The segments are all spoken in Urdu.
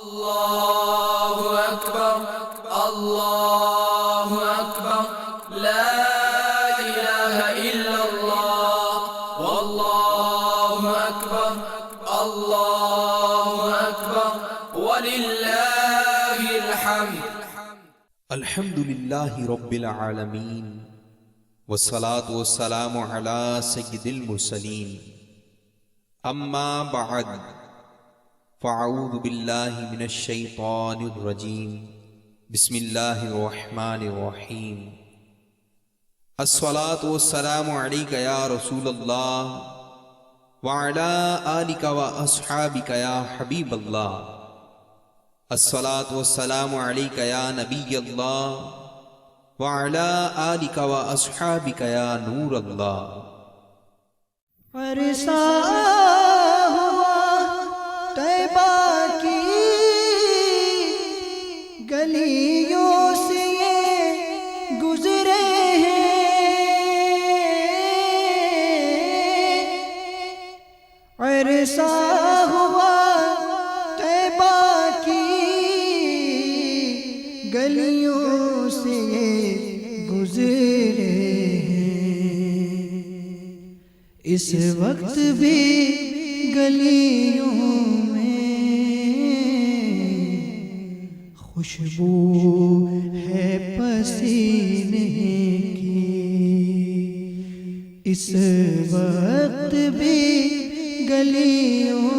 اللہ اکبر اللہ اکبر لا الہ الا اللہ واللہ اکبر اللہ اکبر وللہ الحمد۔ الحمدللہ رب العالمین والصلاة والسلام علی سید المرسلین، اما بعد فاعوذ باللہ من الشیطان الرجیم، بسم اللہ الرحمن الرحیم۔ الصلاة والسلام علیک یا رسول اللہ وعلی آلک واصحابک یا حبیب اللہ، الصلاة والسلام علیک یا نبی اللہ وعلی آلک واصحابک یا نور اللہ۔ عرصہ ہوا طیبہ کی گلیوں سے یہ گزرے ہیں، عرصہ ہوا طیبہ کی گلیوں سے یہ گزرے ہیں، اس وقت بھی گلیوں میں خوشبو ہے پسینے کی، اس وقت بھی گلیوں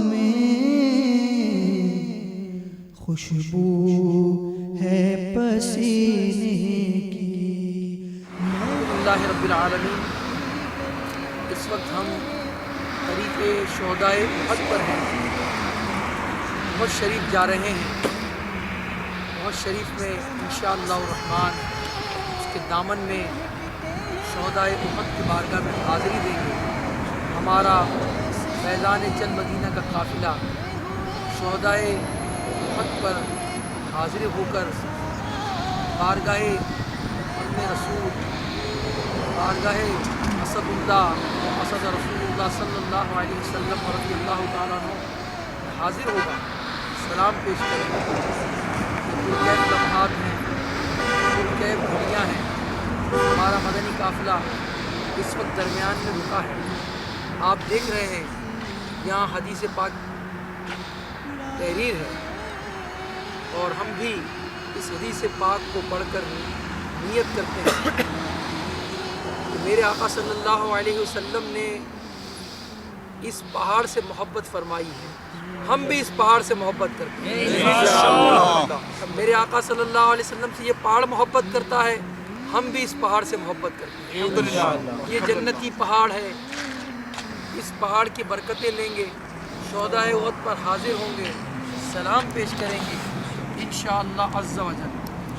میں خوشبو ہے پسینے کی۔ الحمدللہ رب العالمین۔ اس وقت ہم طریق شہدائے احد پر ہیں، احد شریف جا رہے ہیں۔ احد شریف میں انشاءاللہ الرحمن اس کے دامن میں شہدائے احد کی بارگاہ میں حاضری دیں گے۔ ہمارا فیضان چل مدینہ کا قافلہ شہدائے احد پر حاضر ہو کر بارگاہ اپنے رسول، بارگاہ اسد اللہ اسد رسول اللہ صلی اللہ علیہ وسلم اور رضی اللہ تعالیٰ عنہ حاضر ہوگا، سلام پیش کرے گا۔ پرکیف لمحات ہیں، پرکیف گھڑیاں ہیں۔ ہمارا مدنی قافلہ اس وقت درمیان میں رکا ہے۔ آپ دیکھ رہے ہیں یہاں حدیث پاک تحریر ہے، اور ہم بھی اس حدیث پاک کو پڑھ کر نیت کرتے ہیں کہ میرے آقا صلی اللہ علیہ وسلم نے اس پہاڑ سے محبت فرمائی ہے، ہم بھی اس پہاڑ سے محبت کرتے ہیں۔ میرے آقا صلی اللہ علیہ وسلم سے یہ پہاڑ محبت کرتا ہے، ہم بھی اس پہاڑ سے محبت کرتے ہیں۔ یہ جنتی پہاڑ ہے، اس پہاڑ کی برکتیں لیں گے، شہدائے احد پر حاضر ہوں گے، سلام پیش کریں گے انشاءاللہ عز و جل۔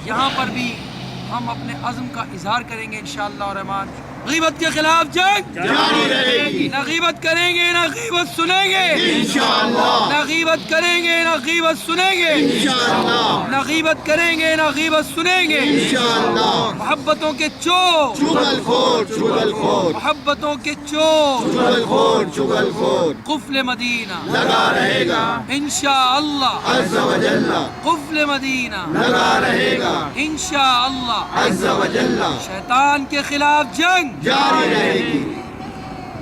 یہاں پر بھی ہم اپنے عزم کا اظہار کریں گے انشاءاللہ الرحمن۔ غیبت کے خلاف جنگ جاری رہے گی، نہ غیبت کریں گے نہ غیبت سنیں گے انشاءاللہ، نہ غیبت کریں گے نہ غیبت سنیں گے انشاءاللہ، نہ غیبت کریں گے نہ غیبت سنیں گے انشاءاللہ۔ محبتوں کے چور چغل خور، محبتوں کے چور چغل خور، قفل مدینہ لگا رہے گا انشاءاللہ عز و جل، قفل مدینہ لگا رہے گا انشاءاللہ عز و جل۔ شیطان کے خلاف جنگ جاری رہے گی۔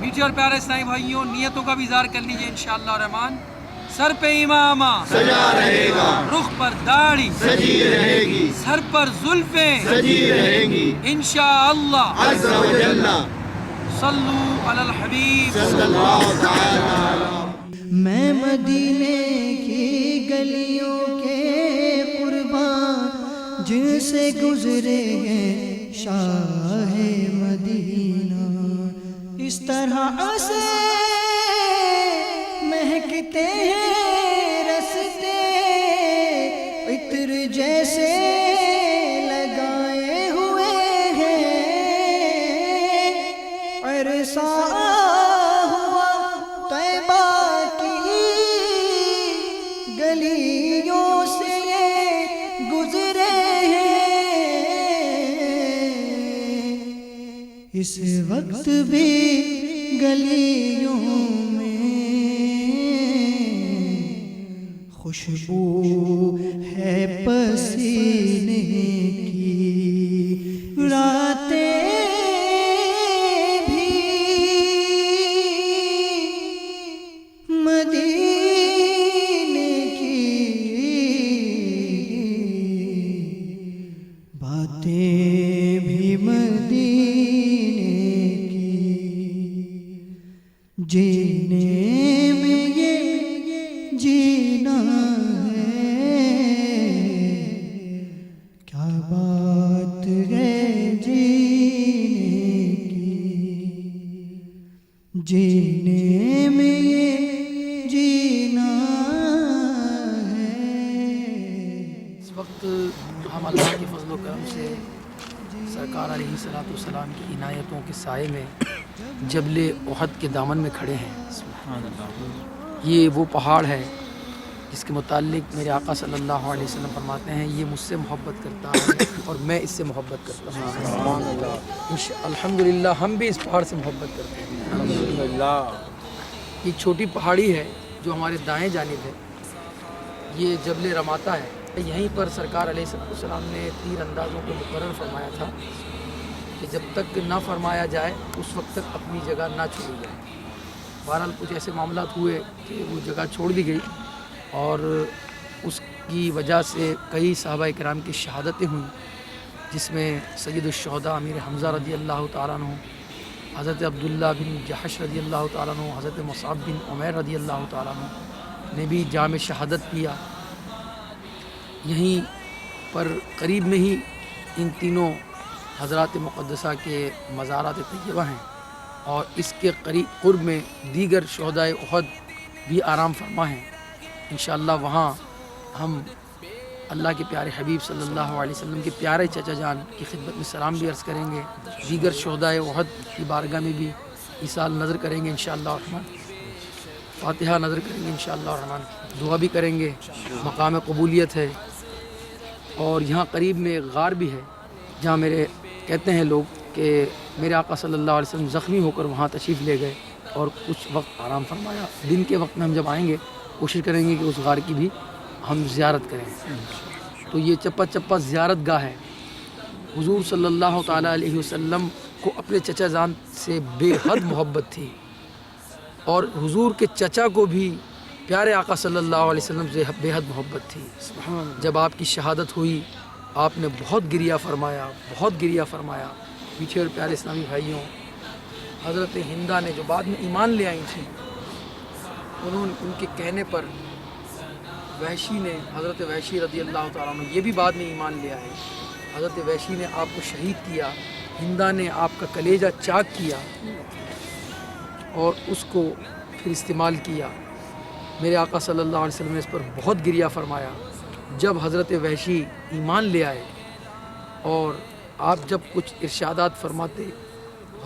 میٹھے اور پیارے اسلامی بھائیوں، نیتوں کا بھی اظہار کر لیجئے انشاءاللہ الرحمن۔ سر پہ امامہ سجا رہے گا، رخ پر داڑھی سجی رہے گی، سر پر زلفیں سجی رہیں گی انشاءاللہ عز و جل۔ صلو علی الحبیب صلی اللہ تعالی علیہ۔ میں مدینے کی گلیوں کے قربان جن سے گزرے ہیں شاہ مدینہ، اس طرح سے مہکتے ہیں رستے، عطر جیسے لگائے ہوئے ہیں، عرصہ ہوا طیبہ کی گلیوں سے یہ گزرے ہیں، اس وقت بھی گلیوں میں خوشبو ہے پسینے کی، راتیں بھی مدینے کی، باتیں بھی مدینے کی، جینے میں یہ جینا ہے، کیا بات ہے جینے کی، جینے میں یہ جینا ہے۔ اس وقت ہم اللہ کے فضل و کرم سے سرکار علیہ الصلوۃ والسلام کی عنایتوں کے سائے میں جبل احد کے دامن میں کھڑے ہیں۔ یہ وہ پہاڑ ہے جس کے متعلق میرے آقا صلی اللہ علیہ وسلم فرماتے ہیں یہ مجھ سے محبت کرتا ہے اور میں اس سے محبت کرتا ہوں۔ الحمدللہ ہم بھی اس پہاڑ سے محبت کرتے ہیں۔ یہ چھوٹی پہاڑی ہے جو ہمارے دائیں جانب ہے، یہ جبل رماتا ہے۔ یہیں پر سرکار علیہ السلام نے تیر اندازوں کو مقرر فرمایا تھا کہ جب تک نہ فرمایا جائے اس وقت تک اپنی جگہ نہ چھوڑی جائے۔ بہرحال کچھ ایسے معاملات ہوئے کہ وہ جگہ چھوڑ دی گئی اور اس کی وجہ سے کئی صحابہ کرام کی شہادتیں ہوئیں، جس میں سید الشہداء امیر حمزہ رضی اللہ تعالیٰ عنہ، حضرت عبداللہ بن جحش رضی اللہ تعالیٰ عنہ، حضرت مصعب بن عمیر رضی اللہ تعالیٰ عنہ نے بھی جام شہادت پیا۔ یہیں پر قریب میں ہی ان تینوں حضرات مقدسہ کے مزارات طیبہ ہیں اور اس کے قرب میں دیگر شہدائے احد بھی آرام فرما ہیں۔ انشاءاللہ وہاں ہم اللہ کے پیارے حبیب صلی اللہ علیہ وسلم کے پیارے چچا جان کی خدمت میں سلام بھی عرض کریں گے، دیگر شہدائے احد کی بارگاہ میں بھی ایصال نظر کریں گے انشاءاللہ الرحمن، فاتحہ نظر کریں گے انشاءاللہ الرحمن، دعا بھی کریں گے، مقام قبولیت ہے۔ اور یہاں قریب میں ایک غار بھی ہے جہاں میرے کہتے ہیں لوگ کہ میرے آقا صلی اللہ علیہ وسلم زخمی ہو کر وہاں تشریف لے گئے اور کچھ وقت آرام فرمایا۔ دن کے وقت میں ہم جب آئیں گے کوشش کریں گے کہ اس غار کی بھی ہم زیارت کریں۔ تو یہ چپا چپا زیارت گاہ ہے۔ حضور صلی اللہ تعالیٰ علیہ وسلم کو اپنے چچا جان سے بے حد محبت تھی اور حضور کے چچا کو بھی پیارے آقا صلی اللہ علیہ وسلم سے بے حد محبت تھی۔ جب آپ کی شہادت ہوئی آپ نے بہت گریہ فرمایا، بہت گریہ فرمایا۔ پیچھے اور پیارے اسلامی بھائیوں، حضرت ہندا نے جو بعد میں ایمان لے آئی تھیں، انہوں نے ان کے کہنے پر وحشی نے، حضرت وحشی رضی اللہ تعالیٰ عنہ یہ بھی بعد میں ایمان لے آئے۔ حضرت وحشی نے آپ کو شہید کیا، ہندا نے آپ کا کلیجہ چاک کیا اور اس کو پھر استعمال کیا۔ میرے آقا صلی اللہ علیہ وسلم نے اس پر بہت گریہ فرمایا۔ جب حضرت وحشی ایمان لے آئے اور آپ جب کچھ ارشادات فرماتے،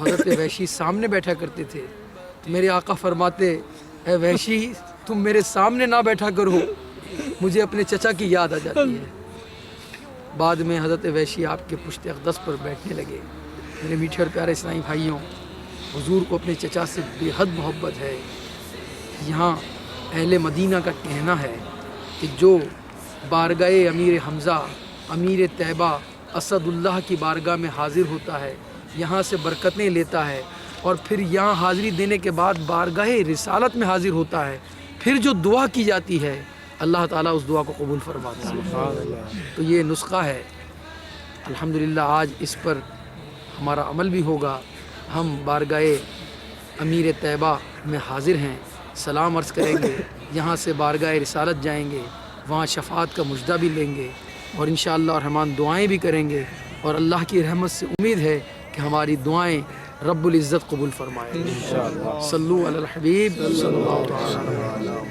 حضرت وحشی سامنے بیٹھا کرتے تھے تو میرے آقا فرماتے، اے وحشی تم میرے سامنے نہ بیٹھا کرو، مجھے اپنے چچا کی یاد آ جاتی ہے۔ بعد میں حضرت وحشی آپ کے پشت اقدس پر بیٹھنے لگے۔ میرے میٹھے اور پیارے اسلامی بھائیوں، حضور کو اپنے چچا سے بے حد محبت ہے۔ یہاں اہل مدینہ کا کہنا ہے کہ جو بارگاہ امیر حمزہ امیر طیبہ اسد اللہ کی بارگاہ میں حاضر ہوتا ہے، یہاں سے برکتیں لیتا ہے اور پھر یہاں حاضری دینے کے بعد بارگاہ رسالت میں حاضر ہوتا ہے، پھر جو دعا کی جاتی ہے اللہ تعالیٰ اس دعا کو قبول فرماتا ہے۔ تو یہ نسخہ ہے۔ الحمدللہ آج اس پر ہمارا عمل بھی ہوگا۔ ہم بارگاہ امیر طیبہ میں حاضر ہیں، سلام عرض کریں گے، یہاں سے بارگاہ رسالت جائیں گے، وہاں شفاعت کا مجدہ بھی لیں گے اور انشاءاللہ الرحمن دعائیں بھی کریں گے اور اللہ کی رحمت سے امید ہے کہ ہماری دعائیں رب العزت قبول فرمائے۔ صلو علی الحبیب صلی اللہ علیہ وسلم۔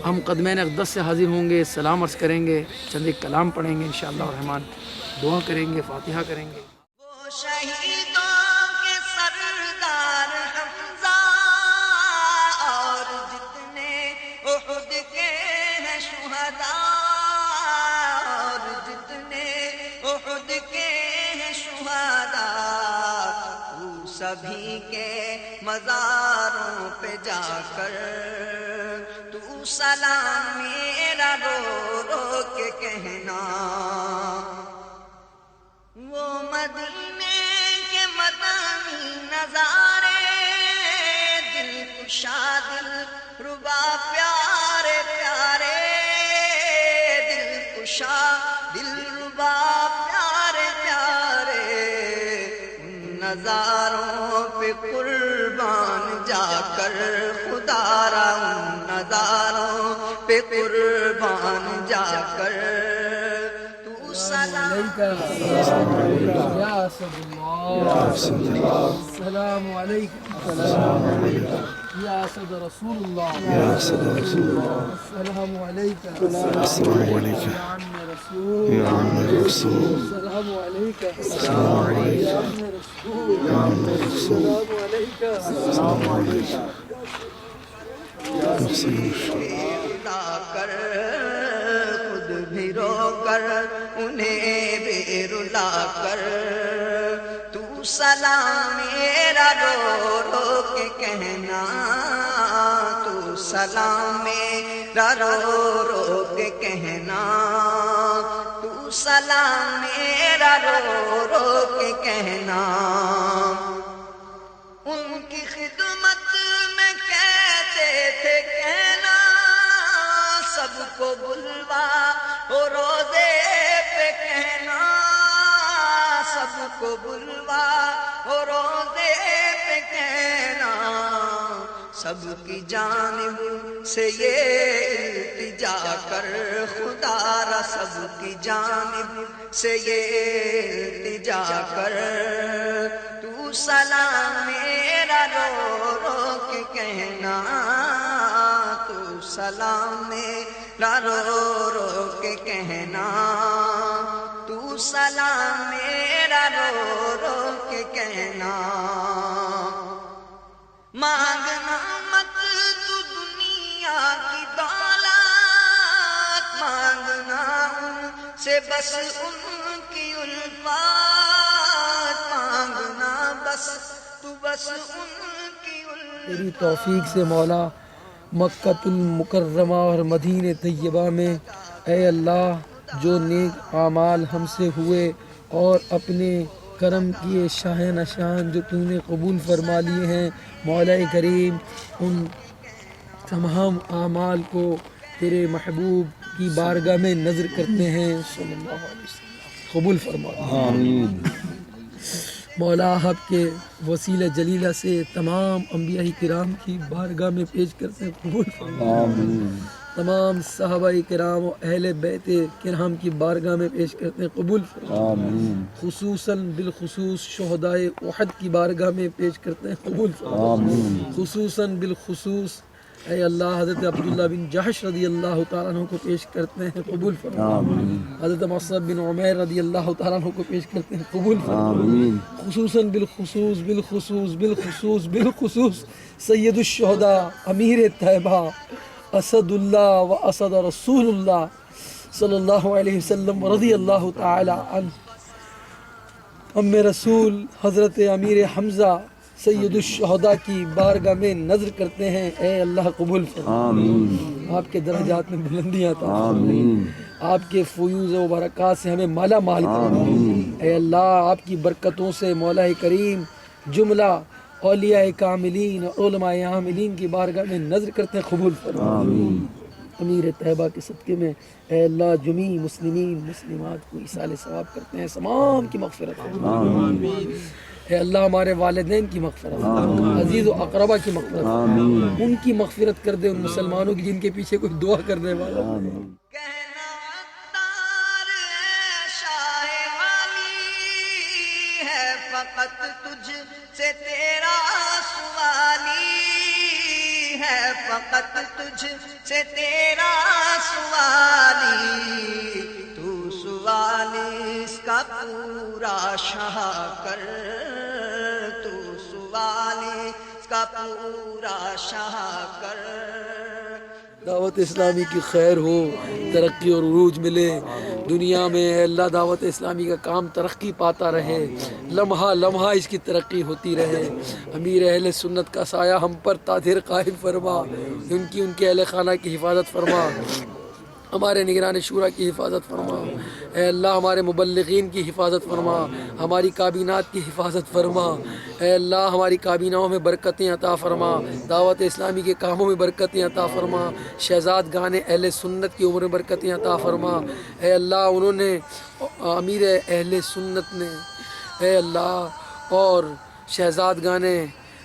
ہم قدمین اقدس سے حاضر ہوں گے، سلام عرض کریں گے، چند ایک کلام پڑھیں گے انشاءاللہ الرحمن، دعا کریں گے، فاتحہ کریں گے۔ وہ شہیدوں کے سردار حمزہ اور جتنے احد کے ہیں شہداء، اور جتنے احد کے ہیں شہداء، تو سبھی کے مزاروں پہ جا کر تو سلام میرا رو دلربا پیارے پیارے دل کشا دلربا پیارے پیارے ان نظاروں پہ قربان جا کر خدا را ان نظاروں پہ قربان جا کر تو سلام یا اسد اللہ السلام علیکم یا اسد رسول اللہ السلام علیکم یا عم رسول السلام علیکم یا عم رسول السلام علیکم رلا کر خود بھی رو کر انہیں بھی رلا کر تو سلام میرا رو رو کے کہنا تو سلام میرا رو رو کے کہنا تو سلام میرا رو رو کے کہنا ان کی خدمت میں کہتے تھے کہنا سب کو بلوا ہو روزے پہ کہنا سب کو بلوا ہو روزے پہ کہنا سب کی جانب سے یہ التجا کر خدا را سب کی جانب سے یہ التجا کر تو سلام میرا رو رو کے کہنا تو سلام میرا رو رو کے کہنا تو سلام میرا رو رو کے کہنا مانگنا مت تو دنیا کی دولت مانگنا ان سے بس ان کی الفات مانگنا بس تو بس ان کی الفات تیری توفیق سے مولا مکہ المکرمہ اور مدینہ طیبہ میں اے اللہ جو نیک اعمال ہم سے ہوئے اور اپنے کرم کیے شاہ نشان جو تو نے قبول فرما لیے ہیں مولا کریم ان تمام اعمال کو تیرے محبوب کی بارگاہ میں نظر کرتے ہیں صلی اللہ علیہ وسلم قبول فرما آمین مولا آپ کے وسیلہ جلیلہ سے تمام انبیاء کرام کی بارگاہ میں پیش کرتے ہیں قبول فرما آمین تمام صحابہ کرام و اہل بیت کرام کی بارگاہ میں پیش کرتے ہیں قبول فرما آمین خصوصاً بالخصوص شہدائے احد کی بارگاہ میں پیش کرتے ہیں قبول فرما آمین خصوصاً بالخصوص اے اللہ حضرت عبداللہ بن جحش رضی اللہ تعالیٰ عنہ کو پیش کرتے ہیں قبول فرما آمین حضرت مصعب بن عمیر رضی اللہ تعالیٰ عنہ کو پیش کرتے ہیں قبول فرما آمین خصوصاً بالخصوص سید الشہداء امیر طیبہ اسد اللہ و اسد رسول اللہ صلی اللہ علیہ وسلم رضی اللہ تعالی عنہ ام رسول حضرت امیر حمزہ سید الشہداء کی بارگاہ میں نظر کرتے ہیں اے اللہ قبول فرما آمین آپ کے درجات میں بلندیاں عطا آمین آپ کے فیوز و برکات سے ہمیں مالا مال کرنا اے اللہ آپ کی برکتوں سے مولا کریم جملہ اولیاء کاملین اور علماء عاملین کی بارگاہ میں نظر کرتے ہیں قبول فرما آمین امیر طیبہ کے صدقے میں اے اللہ جمیع مسلمین مسلمات کو ایصال ثواب کرتے ہیں تمام کی مغفرت آمین اے اللہ ہمارے والدین کی مغفرت عزیز و اقربا کی مغفرت ان کی مغفرت کر دے ان مسلمانوں کی جن کے پیچھے کوئی دعا کرنے والا کہنا عطار شاہ علی ہے فقط تجھ سے تیرا سوالی ہے فقط تجھ سے تیرا سوالی تو سوالی اس کا پورا شاہ کر تو سوالی اس کا پورا شاہ کر دعوت اسلامی کی خیر ہو ترقی اور عروج ملے دنیا میں اے اللہ دعوت اسلامی کا کام ترقی پاتا رہے لمحہ لمحہ اس کی ترقی ہوتی رہے امیر اہل سنت کا سایہ ہم پر طاہر قائم فرما ان کے اہل خانہ کی حفاظت فرما ہمارے نگران شورا کی حفاظت فرما، اے اللہ ہمارے مبلغین کی حفاظت فرما، ہماری کابینات کی حفاظت فرما، اے اللہ ہماری کابیناؤں میں برکتیں عطا فرما، دعوت اسلامی کے کاموں میں برکتیں عطا فرما، شہزاد گانے اہل سنت کی عمر میں برکتیں عطا فرما، اے اللہ انہوں نے امیر اہل سنت نے اے اللہ اور شہزاد گانے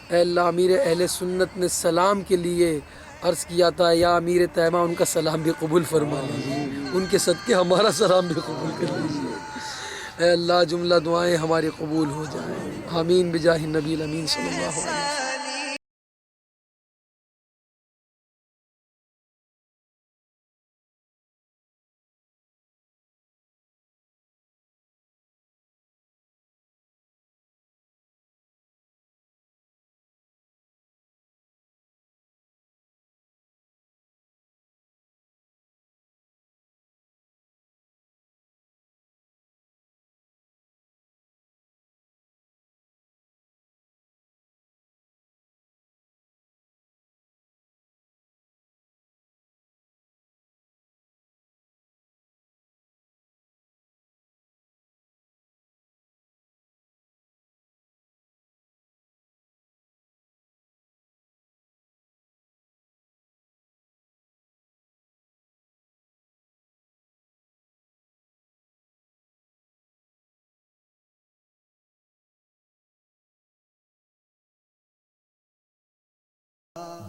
اے اللہ امیر اہل سنت نے سلام کے لیے عرض کیا تھا، یا امیر طیبہ ان کا سلام بھی قبول فرما لیجیے، ان کے صدقے ہمارا سلام بھی قبول کر لیجیے، اے اللہ جملہ دعائیں ہماری قبول ہو جائیں، آمین بجاہ النبی الامین صلی اللہ علیہ وسلم۔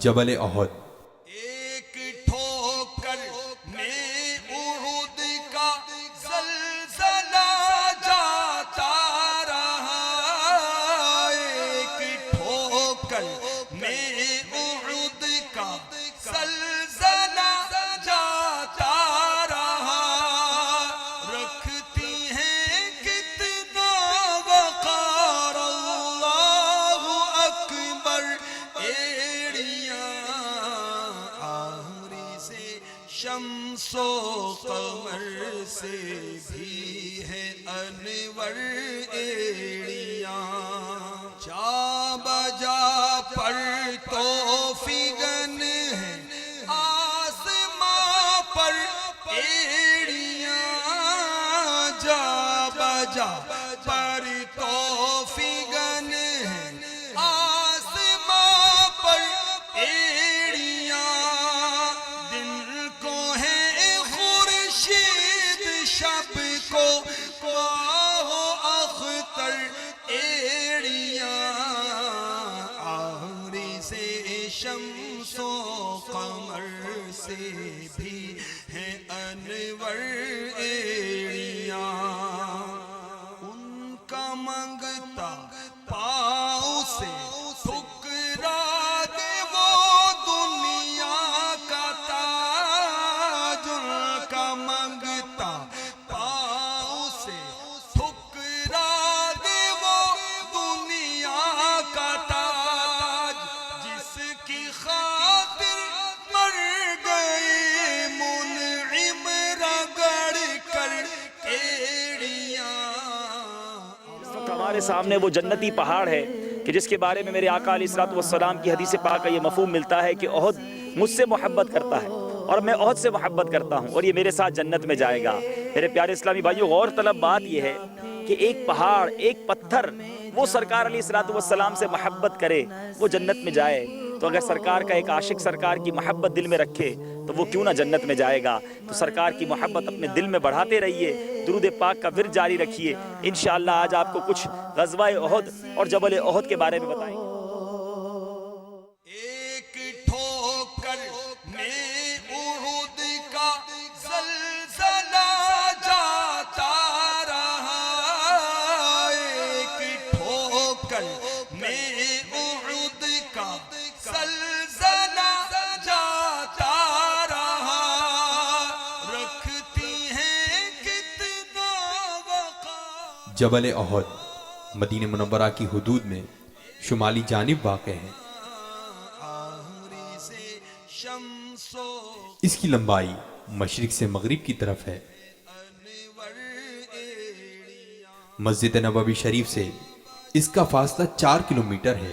جبل احد۔ ایک ٹھوکر میں احد کا زلزلہ جاتا رہا، ایک ٹھوکر میں احد کا زلزلہ جاتا رہا، رکھتی ہیں کتنا وقار اللہ اکبر شمس و قمر سے بھی ہے انور ایڑیاں، جا بجا پر تو فگن ہے آسماں پر ایڑیاں، جا بجا پر تو فگن ہے آسماں پر ایڑیاں، شب کو ماہ اختر ایڑیاں، آری سے شمس و قمر سے بھی ہیں انور ایڑیاں، ان کا منگتا پاؤں سے ٹھکرا دے وہ دنیا کا تاج، ان کا منگتا پاؤں سے ٹھکرا دے وہ دنیا کا تاج، جس کی خاطر مر گئے منعم رگڑ کر ایڑیاں۔ ہمارے سامنے وہ جنتی پہاڑ ہے کہ جس کے بارے میں میرے آقا علیہ السلام کی حدیث پاک کا یہ مفہوم ملتا ہے کہ احد مجھ سے محبت کرتا ہے اور میں احد سے محبت کرتا ہوں اور یہ میرے ساتھ جنت میں جائے گا۔ میرے پیارے اسلامی بھائیو، غور طلب بات یہ ہے کہ ایک پہاڑ، ایک پتھر وہ سرکار علیہ السلام سے محبت کرے، وہ جنت میں جائے، تو اگر سرکار کا ایک عاشق سرکار کی محبت دل میں رکھے تو وہ کیوں نہ جنت میں جائے گا۔ تو سرکار کی محبت اپنے دل میں بڑھاتے رہیے، درود پاک کا ورد جاری رکھیے۔ انشاءاللہ آج آپ کو کچھ غزوہ احد اور جبل احد کے بارے میں بتائیں گے۔ ایک ٹھوکر میں احد کا زلزلہ جاتا رہا، ایک ٹھوکر میں احد کا زلزلہ جاتا رہا، رکھتی ہیں کتنا وقار۔ جبل احد مدینہ منورہ کی حدود میں شمالی جانب واقع ہے۔ اس کی لمبائی مشرق سے مغرب کی طرف ہے۔ مسجد نبوی شریف سے اس کا فاصلہ 4 کلومیٹر ہے۔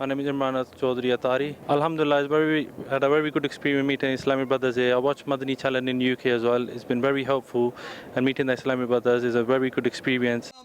My name is Imran Chaudhry Atari. Alhamdulillah, had a very good experience meeting Islamic brothers here. I watched Madani Challenge in UK as well. It's been very helpful, and meeting the Islamic brothers is a very good experience.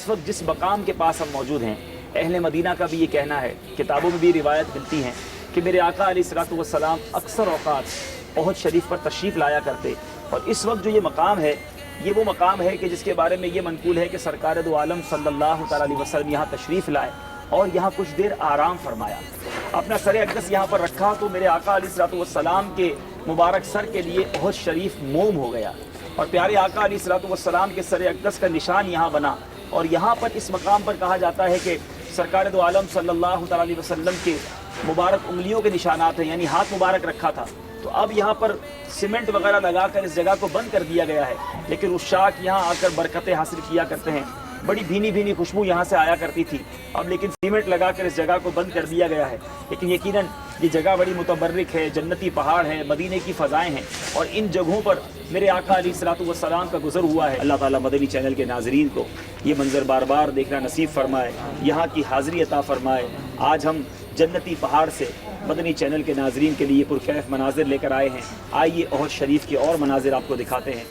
اس وقت جس مقام کے پاس ہم موجود ہیں، اہل مدینہ کا بھی یہ کہنا ہے، کتابوں میں بھی روایت ملتی ہیں کہ میرے آقا علیہ الصلوۃ والسلام اکثر اوقات احد شریف پر تشریف لایا کرتے، اور اس وقت جو یہ مقام ہے یہ وہ مقام ہے کہ جس کے بارے میں یہ منقول ہے کہ سرکار دو عالم صلی اللہ تعالیٰ علیہ وسلم یہاں تشریف لائے اور یہاں کچھ دیر آرام فرمایا، اپنا سر اقدس یہاں پر رکھا تو میرے آقا علیہ الصلوۃ والسلام کے مبارک سر کے لیے احد شریف موم ہو گیا، اور پیارے آقا علیہ الصلوۃ والسلام کے سر اقدس کا نشان یہاں بنا، اور یہاں پر اس مقام پر کہا جاتا ہے کہ سرکار دو عالم صلی اللہ تعالیٰ علیہ وسلم کے مبارک انگلیوں کے نشانات ہیں، یعنی ہاتھ مبارک رکھا تھا، تو اب یہاں پر سیمنٹ وغیرہ لگا کر اس جگہ کو بند کر دیا گیا ہے، لیکن عشاق یہاں آ کر برکتیں حاصل کیا کرتے ہیں، بڑی بھینی بھینی خوشبو یہاں سے آیا کرتی تھی، اب لیکن سیمنٹ لگا کر اس جگہ کو بند کر دیا گیا ہے، لیکن یقیناً یہ جگہ بڑی متبرک ہے، جنتی پہاڑ ہے، مدینے کی فضائیں ہیں، اور ان جگہوں پر میرے آقا علیہ الصلوۃ والسلام کا گزر ہوا ہے۔ اللہ تعالیٰ مدنی چینل کے ناظرین کو یہ منظر بار بار دیکھنا نصیب فرمائے، یہاں کی حاضری عطا فرمائے۔ آج ہم جنتی پہاڑ سے مدنی چینل کے ناظرین کے لیے پرکیف مناظر لے کر آئے ہیں، آئیے احد شریف کے اور مناظر آپ کو دکھاتے ہیں۔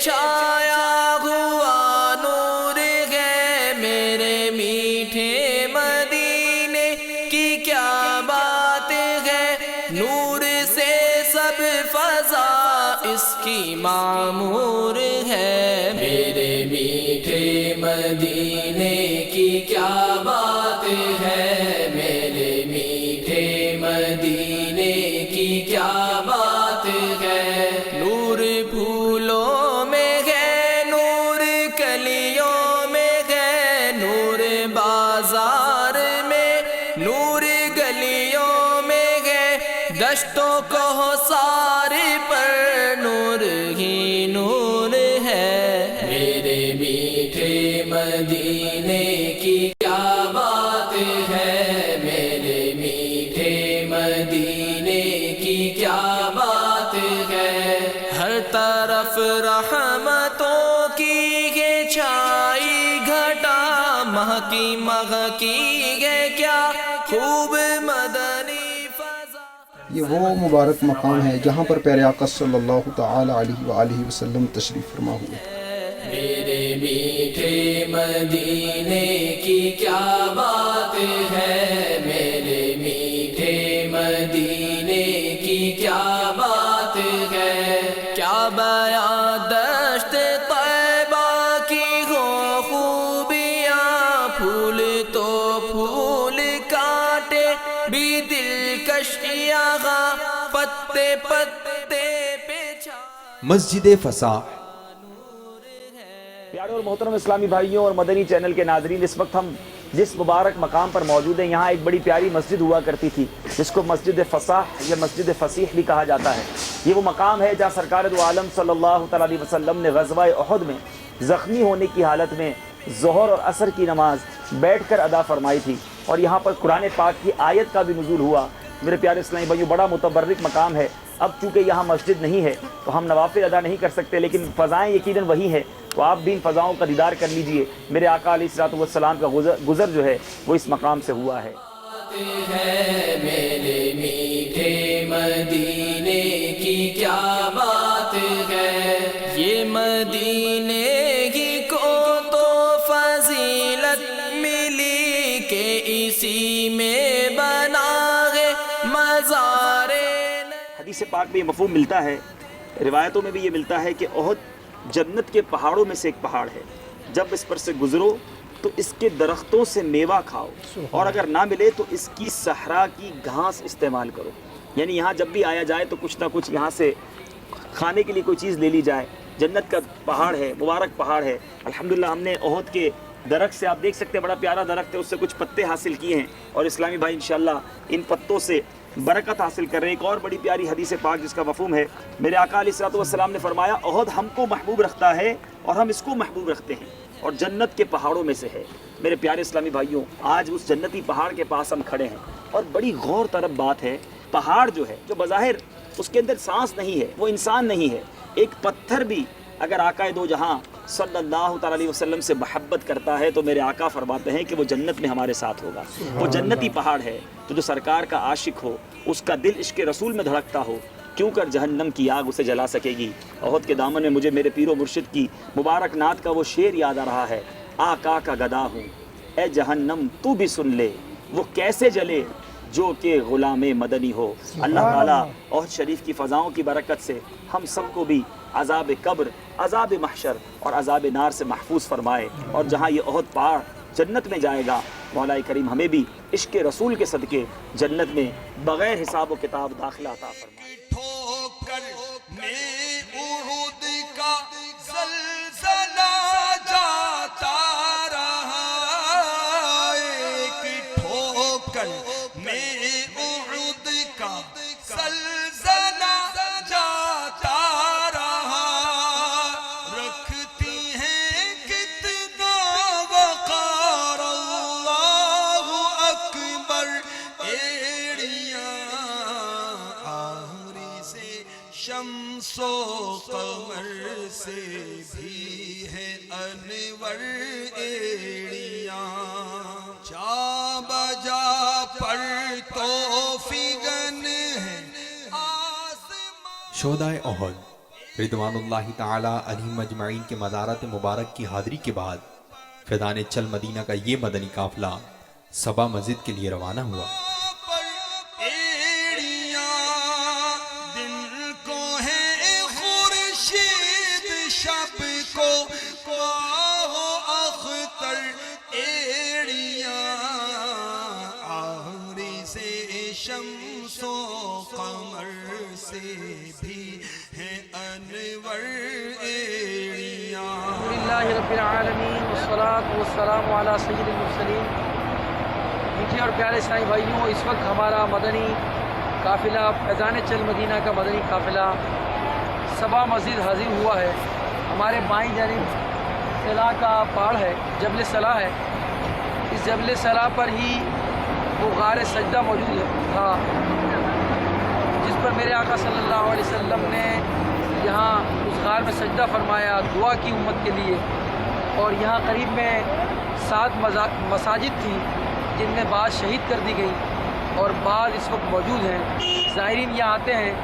چھایا ہوا نور ہے میرے میٹھے مدینے کی کیا بات ہے، نور سے سب فضا اس کی معمور ہے، میرے میٹھے مدینے کی کیا بات ہے، میرے میٹھے مدینے کی کیا بات ہے، نور پھولوں میں ہے، نور کلیوں میں ہے، نور بازار میں، نور گلیوں میں ہے، دشتوں کو سارے پر نور ہی نور ہے، میرے میٹھے مدینے کی کیا بات ہے، میرے میٹھے مدینے کی کیا بات ہے، ہر طرف رحمتوں کی ہے چھائی گھٹا، مہکی مہکی ہے کیا خوب مدنی فضا۔ یہ وہ مبارک مقام ہے جہاں پر پیارے آقا صلی اللہ تعالی علیہ وآلہ وسلم تشریف فرما ہوئے۔ میرے میٹھے مدینے کی کیا بات ہے، میرے میٹھے مدینے کی کیا بات ہے، کیا بیاں دشت طیبہ کی ہو خوبیاں، پھول تو پھول کاٹے بھی دلکش یہاں، پتے پتے پہ چھائے۔ مسجد فسا۔ پیارے اور محترم اسلامی بھائیوں اور مدنی چینل کے ناظرین، اس وقت ہم جس مبارک مقام پر موجود ہیں یہاں ایک بڑی پیاری مسجد ہوا کرتی تھی جس کو مسجد فصاح یا مسجد فصیح بھی کہا جاتا ہے۔ یہ وہ مقام ہے جہاں سرکار دو عالم صلی اللہ تعالیٰ علیہ وسلم نے غزوہ احد میں زخمی ہونے کی حالت میں ظہر اور عصر کی نماز بیٹھ کر ادا فرمائی تھی، اور یہاں پر قرآن پاک کی آیت کا بھی نزول ہوا۔ میرے پیارے اسلامی بھائیوں، بڑا متبرک مقام ہے۔ اب چونکہ یہاں مسجد نہیں ہے تو ہم نوافل ادا نہیں کر سکتے، لیکن فضائیں یقیناً وہی ہیں، تو آپ بھی ان فضاؤں کا دیدار کر لیجئے۔ میرے آقا علیہ الصلوۃ والسلام کا گزر جو ہے وہ اس مقام سے ہوا ہے۔ میرے میٹھے مدینے کی کیا بات ہے، یہ مدینے کی کو تو فضیلت ملی کہ اسی میں بنا ہے مزار۔ حدیث پاک میں یہ مفہوم ملتا ہے، روایتوں میں بھی یہ ملتا ہے کہ احد جنت کے پہاڑوں میں سے ایک پہاڑ ہے، جب اس پر سے گزرو تو اس کے درختوں سے میوہ کھاؤ، اور اگر نہ ملے تو اس کی صحرا کی گھاس استعمال کرو، یعنی یہاں جب بھی آیا جائے تو کچھ نہ کچھ یہاں سے کھانے کے لیے کوئی چیز لے لی جائے۔ جنت کا پہاڑ ہے، مبارک پہاڑ ہے۔ الحمدللہ ہم نے احد کے درخت سے، آپ دیکھ سکتے ہیں بڑا پیارا درخت ہے، اس سے کچھ پتے حاصل کیے ہیں، اور اسلامی بھائی انشاءاللہ ان پتوں سے برکت حاصل کر رہے ہیں۔ ایک اور بڑی پیاری حدیث پاک جس کا مفہوم ہے، میرے آقا علیہ الصلوۃ والسلام نے فرمایا احد ہم کو محبوب رکھتا ہے اور ہم اس کو محبوب رکھتے ہیں، اور جنت کے پہاڑوں میں سے ہے۔ میرے پیارے اسلامی بھائیوں، آج اس جنتی پہاڑ کے پاس ہم کھڑے ہیں، اور بڑی غور طلب بات ہے، پہاڑ جو ہے، جو بظاہر اس کے اندر سانس نہیں ہے، وہ انسان نہیں ہے، ایک پتھر بھی اگر آقا دو جہاں صلی اللہ تعالیٰ علیہ وسلم سے محبت کرتا ہے تو میرے آقا فرماتے ہیں کہ وہ جنت میں ہمارے ساتھ ہوگا۔ وہ جنتی پہاڑ ہے، تو جو سرکار کا عاشق ہو، اس کا دل عشق رسول میں دھڑکتا ہو، کیوں کر جہنم کی آگ اسے جلا سکے گی۔ احد کے دامن میں مجھے میرے پیر و مرشد کی مبارک نعت کا وہ شعر یاد آ رہا ہے، آقا کا گدا ہوں، اے جہنم تو بھی سن لے، وہ کیسے جلے جو کہ غلام مدنی ہو۔ اللہ تعالیٰ احد شریف کی فضاؤں کی برکت سے ہم سب کو بھی عذاب قبر، عذاب محشر اور عذاب نار سے محفوظ فرمائے، اور جہاں یہ احد پہاڑ جنت میں جائے گا، مولا کریم ہمیں بھی عشق رسول کے صدقے جنت میں بغیر حساب و کتاب داخلہ عطا فرمائے۔ ٹھوکر میں احد کا زلزلہ جاتا رہا، ایک ٹھوکر میں احد کا زلزلہ جاتا رہا، رکھتی ہیں کتنا وقار اللہ اکبر ایڑیاں، آہری سے شمس و قمر سے بھی ہے انور ایڑیاں، جا بجا پر تو فگن ہے آسمان۔ شہدائے احد رضوان اللہ تعالی علیہم اجمعین کے مزارات مبارک کی حاضری کے بعد فیضان چل مدینہ کا یہ مدنی قافلہ صبا مسجد کے لیے روانہ ہوا۔ پر ایڑیاں دل کو ہے خورشید، شب کو ماہ و اختر ایڑیاں، آہری سے شمس و قمر سے بھی ہے انور ایڑیاں۔ الحمدللہ رب العالمین والصلاة والسلام علی سید المرسلین۔ میٹھے اور پیارے اسلامی بھائیوں، اس وقت ہمارا مدنی قافلہ فیضان چل مدینہ کا مدنی قافلہ صبا مسجد حاضر ہوا ہے۔ ہمارے بائیں جانب صلاح کا پہاڑ ہے، جبل صلاح ہے۔ اس جبل صلاح پر ہی وہ غار سجدہ موجود تھا، جس پر میرے آقا صلی اللہ علیہ وسلم نے یہاں اس غار میں سجدہ فرمایا، دعا کی امت کے لیے۔ اور یہاں قریب میں 7 مساجد تھی، جن میں بعض شہید کر دی گئی اور بعض اس وقت موجود ہیں۔ زائرین یہاں آتے ہیں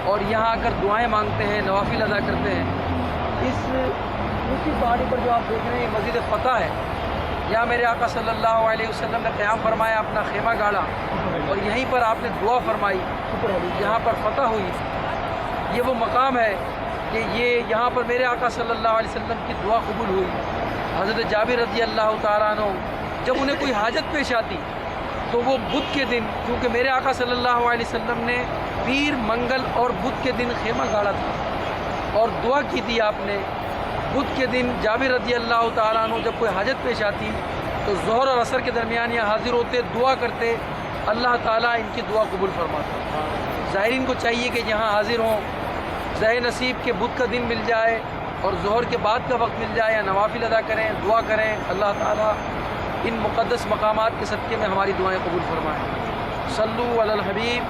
اور یہاں آ کر دعائیں مانگتے ہیں، نوافل ادا کرتے ہیں۔ اس اونچی پہاڑی پر جو آپ دیکھ رہے ہیں یہ مسجد فتح ہے۔ یہاں میرے آقا صلی اللہ علیہ وسلم نے قیام فرمایا، اپنا خیمہ گاڑا اور یہیں پر آپ نے دعا فرمائی، یہاں پر فتح ہوئی۔ یہ وہ مقام ہے کہ یہاں پر میرے آقا صلی اللہ علیہ وسلم کی دعا قبول ہوئی۔ حضرت جابر رضی اللہ تعالیٰ عنہ جب انہیں کوئی حاجت پیش آتی تو وہ بدھ کے دن، کیونکہ میرے آقا صلی اللہ علیہ وسلم نے پیر، منگل اور بدھ کے دن خیمہ گاڑا تھا اور دعا کی تھی آپ نے۔ بدھ کے دن جابر رضی اللہ تعالیٰ عنہ جب کوئی حاجت پیش آتی تو ظہر اور عصر کے درمیان یہاں حاضر ہوتے، دعا کرتے، اللہ تعالیٰ ان کی دعا قبول فرماتا۔ زائرین کو چاہیے کہ یہاں حاضر ہوں، ذہ نصیب کے بدھ کا دن مل جائے اور ظہر کے بعد کا وقت مل جائے، یا نوافل ادا کریں، دعا کریں، اللہ تعالیٰ ان مقدس مقامات کے صدقے میں ہماری دعائیں قبول فرمائیں۔ صلو علی الحبیب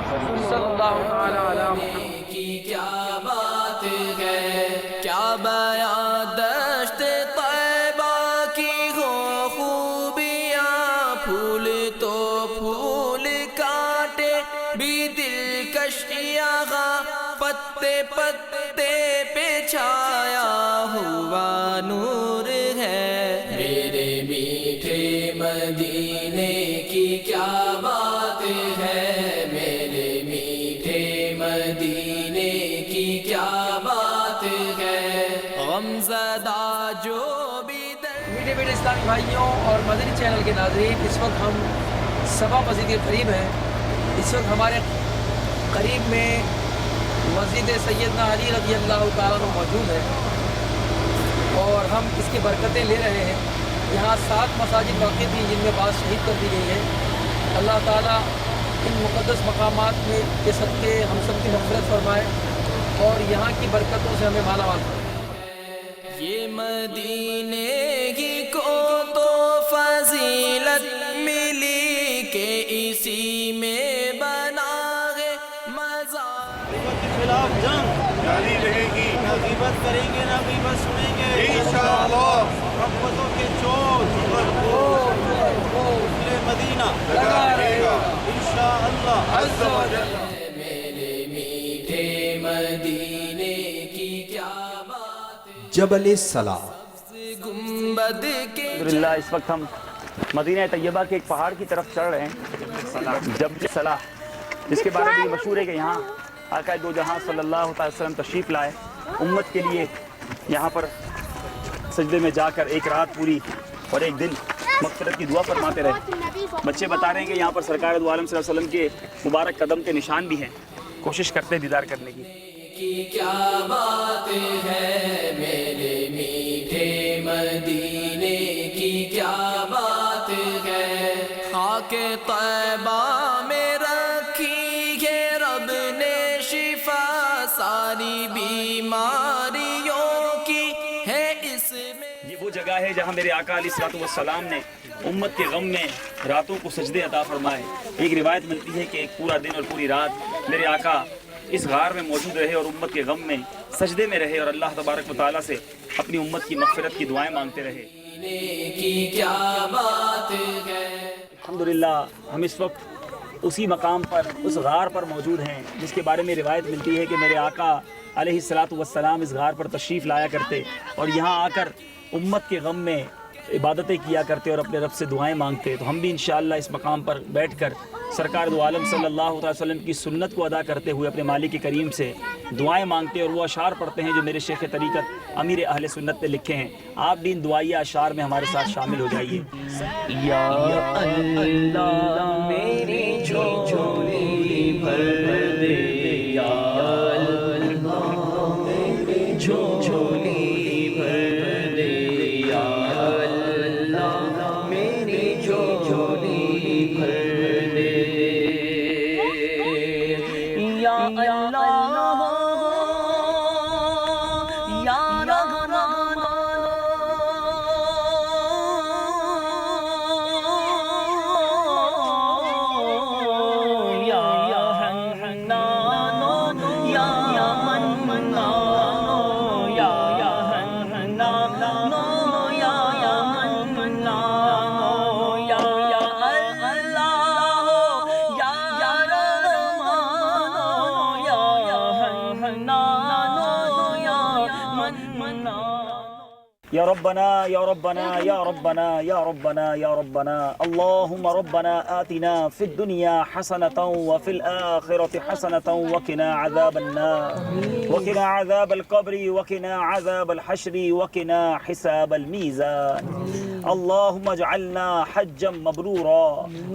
صلی اللہ تعالیٰ علی محمد۔ کی کیا بات ہے، کیا بیان دشت طیبہ کی ہو خوبیاں، پھول تو پھول کاٹے بھی دلکش یہاں، پتے پتے پہ چھایا ہوا نور ہے، میرے میٹھے مدینے کی کیا بات ہے، میرے میٹھے مدینے کی کیا بات ہے، غمزدہ جو بھی میٹھے میٹھے اسلامی بھائیوں اور مدنی چینل کے ناظرین، اس وقت ہم صبا مسجد کے قریب ہیں۔ اس وقت ہمارے قریب میں مسجد سیدنا علی رضی اللہ تعالیٰ عنہ موجود ہے اور ہم اس کی برکتیں لے رہے ہیں۔ یہاں 7 مساجد واقع تھیں جن میں بعض شہید کر دی گئی ہیں۔ اللہ تعالیٰ ان مقدس مقامات میں کے صدقے ہم سب کی مغفرت فرمائے اور یہاں کی برکتوں سے ہمیں مالا مال فرمائے۔ یہ مدینے کی کو تو فضیلت ملی کہ اسی میں بنا ہے مزار، خلاف جنگ جاری رہے گی، نہ غیبت کریں گے نہ غیبت سنیں گے انشاءاللہ۔ محبتوں کے چوٹ مدینہ لگا رہے گا انشاءاللہ عز و جل۔ میرے میٹھے مدینے کی کیا بات، جبل صلاح گنبد بد کے الحمدللہ اس وقت ہم مدینہ طیبہ کے ایک پہاڑ کی طرف چڑھ رہے ہیں، جبل صلاح، جس کے بارے میں یہ مشہور ہے کہ یہاں آقا دو جہاں صلی اللہ تعالی وسلم تشریف لائے، امت کے لیے یہاں پر سجدے میں جا کر ایک رات پوری اور ایک دن مغفرت کی دعا فرماتے رہے۔ بچے بتا رہے ہیں کہ یہاں پر سرکار دو عالم صلی اللہ علیہ وسلم کے مبارک قدم کے نشان بھی ہیں، کوشش کرتے ہیں دیدار کرنے کی۔ کیا بات ہے میرے میٹھے مدینے کی، کیا بات ہے، خاک طیبہ میں رکھی ہے رب نے شفا، ساری بیماریوں کی ہے اس میں۔ یہ وہ جگہ ہے جہاں میرے آقا علیہ الصلوۃ والسلام نے امت کے غم میں راتوں کو سجدے عطا فرمائے۔ ایک روایت ملتی ہے کہ ایک پورا دن اور پوری رات میرے آقا اس غار میں موجود رہے اور امت کے غم میں سجدے میں رہے اور اللہ تبارک و تعالیٰ سے اپنی امت کی مغفرت کی دعائیں مانگتے رہے۔ کی کیا بات ہے۔ الحمدللہ ہم اس وقت اسی مقام پر، اس غار پر موجود ہیں جس کے بارے میں روایت ملتی ہے کہ میرے آقا علیہ الصلوۃ والسلام اس غار پر تشریف لایا کرتے اور یہاں آ کر امت کے غم میں عبادتیں کیا کرتے اور اپنے رب سے دعائیں مانگتے۔ تو ہم بھی انشاءاللہ اس مقام پر بیٹھ کر سرکار دو عالم صلی اللہ علیہ وسلم کی سنت کو ادا کرتے ہوئے اپنے مالک کریم سے دعائیں مانگتے اور وہ اشعار پڑھتے ہیں جو میرے شیخ طریقت امیر اہل سنت نے لکھے ہیں۔ آپ بھی ان دعائیہ اشعار میں ہمارے ساتھ شامل ہو جائیے۔ یا اللہ میری جھولی بھر دے، یا اللہ میری جھولی بھر دے، یا اللہ میری جھولی بھر دے، یا اللہ یا رحمان یا حنان یا منان یا حنان یا منان یا اللہ یا رحمان یا حنان یا منان۔ یا ربنا یا ربنا یا ربنا یا ربنا یا ربنا اللهم ربنا آتنا في الدنيا حسنة وفي الآخرة حسنة وقنا عذاب النار وقنا عذاب القبر وقنا عذاب الحشر وقنا حساب الميزان اللهم اجعلنا حجا مبرورا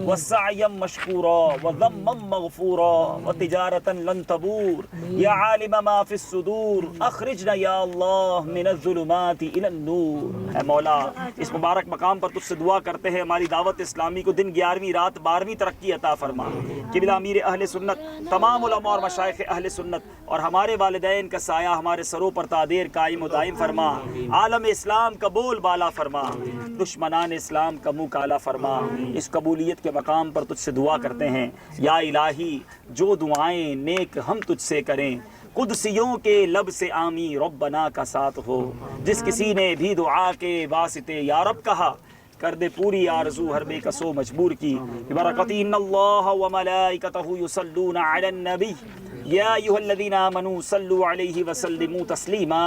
وسعيا مشكورا وذما مغفورا وتجارة لن تبور يا عالم ما في الصدور اخرجنا يا الله من الظلمات الى النور۔ اے مولا اس مبارک مقام پر تجھ سے دعا کرتے ہیں ہماری دعوت اسلامی کو دن 11ویں رات 12ویں ترقی عطا فرما۔ قبلہ امیر اہل سنت، تمام علماء اور مشائخ اہل سنت اور ہمارے والدین کا سایہ ہمارے سروں پر تادیر قائم و دائم فرما۔ عالم اسلام کا بول بالا فرما، دشمنان اسلام کا منہ کالا فرما۔ اس قبولیت کے مقام پر تجھ سے دعا کرتے ہیں یا الہی جو دعائیں نیک ہم تجھ سے کریں قدسیوں کے لب سے آمین ربنا کا ساتھ ہو۔ جس کسی نے بھی دعا کے واسطے یا رب کہا کر دے پوری آرزو ہر بے کسو مجبور کی۔ برکت ان اللہ وملائکتہ یصلون علی النبی یا ایھا الذین آمنوا صلوا علیہ وسلموا تسلیما۔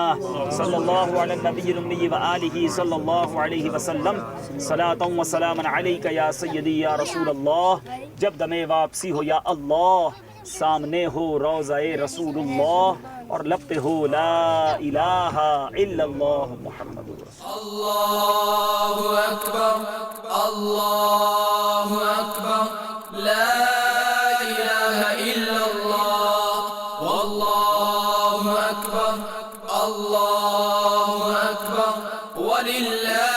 صلی اللہ علی النبی الامی وآلہ صلی اللہ علیہ وسلم۔ صلاۃ و سلام علیک یا سیدی یا رسول اللہ۔ جب دم واپسی ہو یا اللہ، سامنے ہو روضہ رسول اللہ اور لب پہ ہو لا الہ الا اللہ محمد رسول اللہ اکبر اللہ اکبر لا الہ الا اللہ واللہ اکبر اللہ اکبر وللہ